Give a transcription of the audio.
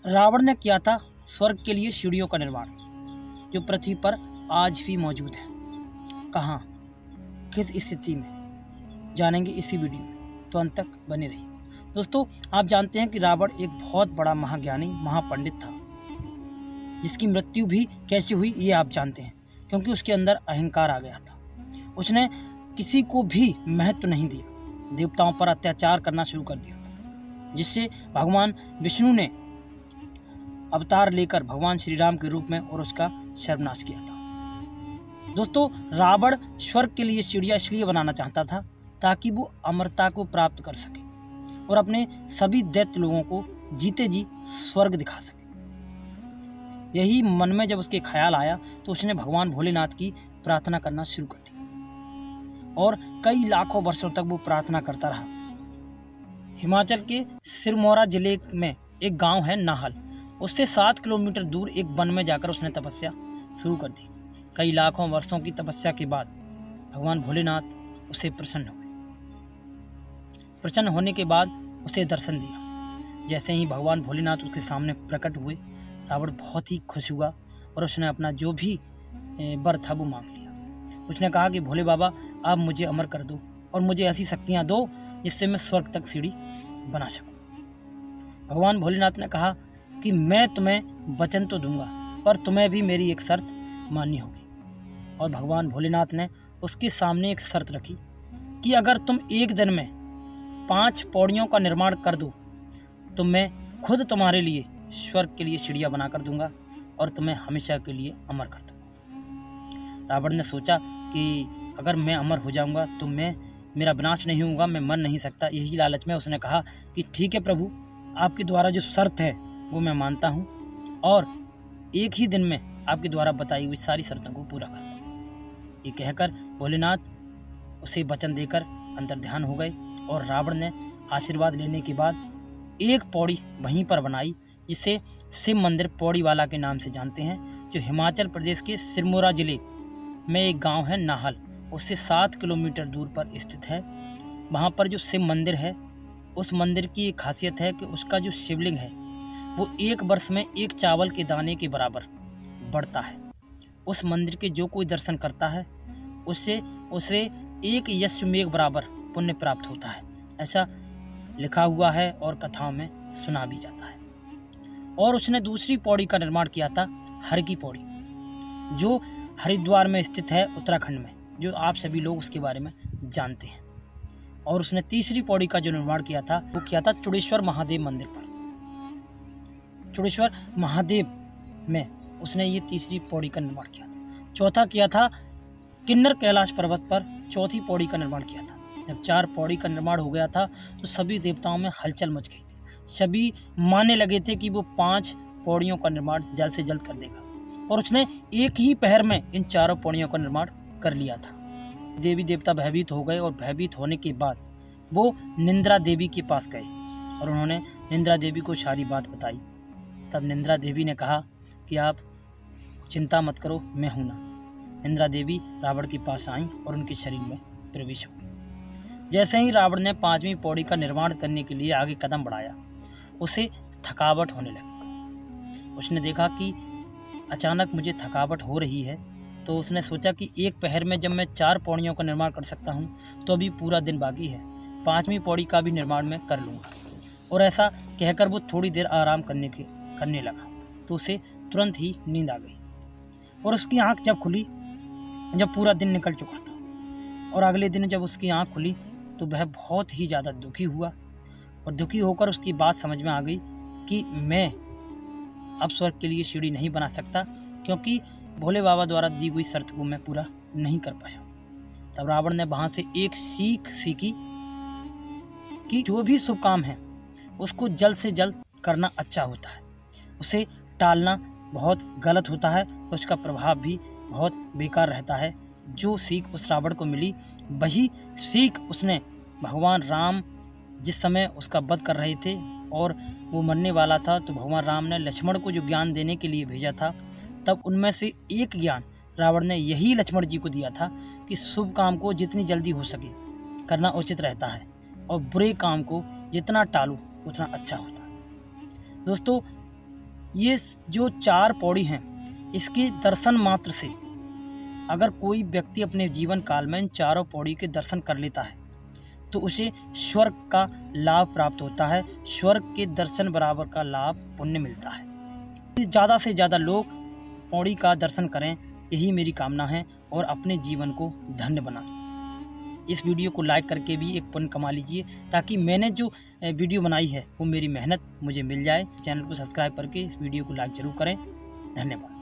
रावण ने किया था स्वर्ग के लिए सीढ़ियों का निर्माण, जो पृथ्वी पर आज भी मौजूद है। कहाँ, किस स्थिति में, जानेंगे इसी वीडियो में, तो अंत तक बने रहिए। दोस्तों, आप जानते हैं कि रावण एक बहुत बड़ा महाज्ञानी महापंडित था, जिसकी मृत्यु भी कैसे हुई ये आप जानते हैं, क्योंकि उसके अंदर अहंकार आ गया था। उसने किसी को भी महत्व नहीं दिया, देवताओं पर अत्याचार करना शुरू कर दिया था, जिससे भगवान विष्णु ने अवतार लेकर भगवान श्री राम के रूप में और उसका सर्वनाश किया था। दोस्तों, रावण स्वर्ग के लिए सीढ़ियाँ इसलिए बनाना चाहता था ताकि वो अमरता को प्राप्त कर सके और अपने सभी दैत्य लोगों को जीते जी स्वर्ग दिखा सके। यही मन में जब उसके ख्याल आया तो उसने भगवान भोलेनाथ की प्रार्थना करना शुरू कर दिया और कई लाखों वर्षों तक वो प्रार्थना करता रहा। हिमाचल के सिरमौर जिले में एक गांव है नाहल, उससे 7 किलोमीटर दूर एक वन में जाकर उसने तपस्या शुरू कर दी। कई लाखों वर्षों की तपस्या के बाद भगवान भोलेनाथ उसे प्रसन्न हुए। प्रसन्न होने के बाद उसे दर्शन दिया। जैसे ही भगवान भोलेनाथ उसके सामने प्रकट हुए, रावण बहुत ही खुश हुआ और उसने अपना जो भी वर था वो मांग लिया। उसने कहा कि भोले बाबा, आप मुझे अमर कर दो और मुझे ऐसी शक्तियाँ दो जिससे मैं स्वर्ग तक सीढ़ी बना सकूं। भगवान भोलेनाथ ने कहा कि मैं तुम्हें वचन तो दूंगा, पर तुम्हें भी मेरी एक शर्त माननी होगी। और भगवान भोलेनाथ ने उसके सामने एक शर्त रखी कि अगर तुम एक दिन में 5 पौड़ियों का निर्माण कर दो तो मैं खुद तुम्हारे लिए स्वर्ग के लिए सीढ़ियाँ बना कर दूंगा और तुम्हें हमेशा के लिए अमर कर दूंगा। रावण ने सोचा कि अगर मैं अमर हो जाऊंगा तो मेरा विनाश नहीं होगा, मैं मर नहीं सकता। यही लालच में उसने कहा कि ठीक है प्रभु, आपके द्वारा जो शर्त है वो मैं मानता हूँ और एक ही दिन में आपके द्वारा बताई हुई सारी शर्तों को पूरा कर। ये कहकर भोलेनाथ उसे वचन देकर अंतर्ध्यान हो गए और रावण ने आशीर्वाद लेने के बाद एक पौड़ी वहीं पर बनाई, जिसे शिव मंदिर पौड़ी वाला के नाम से जानते हैं, जो हिमाचल प्रदेश के सिरमौर जिले में एक गांव है नाहल, उससे 7 किलोमीटर दूर पर स्थित है। वहाँ पर जो शिव मंदिर है, उस मंदिर की एक खासियत है कि उसका जो शिवलिंग है वो 1 वर्ष में 1 चावल के दाने के बराबर बढ़ता है। उस मंदिर के जो कोई दर्शन करता है उसे 1 यश्वमेघ बराबर पुण्य प्राप्त होता है, ऐसा लिखा हुआ है और कथाओं में सुना भी जाता है। और उसने दूसरी पौड़ी का निर्माण किया था, हर की पौड़ी, जो हरिद्वार में स्थित है उत्तराखंड में, जो आप सभी लोग उसके बारे में जानते हैं। और उसने तीसरी पौड़ी का जो निर्माण किया था वो किया था चुड़ेश्वर महादेव मंदिर पर। चुड़ेश्वर महादेव में उसने ये तीसरी पौड़ी का निर्माण किया था। चौथा किया था किन्नर कैलाश पर्वत पर, चौथी पौड़ी का निर्माण किया था। जब 4 पौड़ी का निर्माण हो गया था तो सभी देवताओं में हलचल मच गई थी। सभी मानने लगे थे कि वो 5 पौड़ियों का निर्माण जल्द से जल्द कर देगा और उसने एक ही पहर में इन 4 पौड़ियों का निर्माण कर लिया था। देवी देवता भयभीत हो गए और भयभीत होने के बाद वो निंद्रा देवी के पास गए और उन्होंने निंद्रा देवी को सारी बात बताई। तब निंद्रा देवी ने कहा कि आप चिंता मत करो, मैं हूं ना। निंद्रा देवी रावण के पास आई और उनके शरीर में प्रवेश हो गई। जैसे ही रावण ने 5वीं पौड़ी का निर्माण करने के लिए आगे कदम बढ़ाया, उसे थकावट होने लगी। उसने देखा कि अचानक मुझे थकावट हो रही है, तो उसने सोचा कि एक पहर में जब मैं 4 पौड़ियों का निर्माण कर सकता हूँ तो अभी पूरा दिन बाकी है, 5वीं पौड़ी का भी निर्माण मैं कर लूँगा। और ऐसा कहकर वो थोड़ी देर आराम करने लगा तो उसे तुरंत ही नींद आ गई और उसकी आंख जब खुली, जब पूरा दिन निकल चुका था, और अगले दिन जब उसकी आंख खुली तो वह बहुत ही ज़्यादा दुखी हुआ और दुखी होकर उसकी बात समझ में आ गई कि मैं अब स्वर्ग के लिए सीढ़ी नहीं बना सकता, क्योंकि भोले बाबा द्वारा दी हुई शर्त को मैं पूरा नहीं कर पाया। तब रावण ने वहाँ से एक सीख सीखी कि जो भी शुभ काम है उसको जल्द से जल्द करना अच्छा होता है, उसे टालना बहुत गलत होता है, उसका प्रभाव भी बहुत बेकार रहता है। जो सीख उस रावण को मिली, वही सीख उसने भगवान राम जिस समय उसका वध कर रहे थे और वो मरने वाला था, तो भगवान राम ने लक्ष्मण को जो ज्ञान देने के लिए भेजा था, तब उनमें से एक ज्ञान रावण ने यही लक्ष्मण जी को दिया था कि शुभ काम को जितनी जल्दी हो सके करना उचित रहता है और बुरे काम को जितना टालो उतना अच्छा होता है। दोस्तों, ये जो 4 पौड़ी हैं, इसके दर्शन मात्र से अगर कोई व्यक्ति अपने जीवन काल में इन चारों पौड़ी के दर्शन कर लेता है तो उसे स्वर्ग का लाभ प्राप्त होता है। स्वर्ग के दर्शन बराबर का लाभ पुण्य मिलता है। ज़्यादा से ज़्यादा लोग पौड़ी का दर्शन करें, यही मेरी कामना है, और अपने जीवन को धन्य बनाएं। इस वीडियो को लाइक करके भी एक पुण्य कमा लीजिए, ताकि मैंने जो वीडियो बनाई है वो मेरी मेहनत मुझे मिल जाए। चैनल को सब्सक्राइब करके इस वीडियो को लाइक ज़रूर करें। धन्यवाद।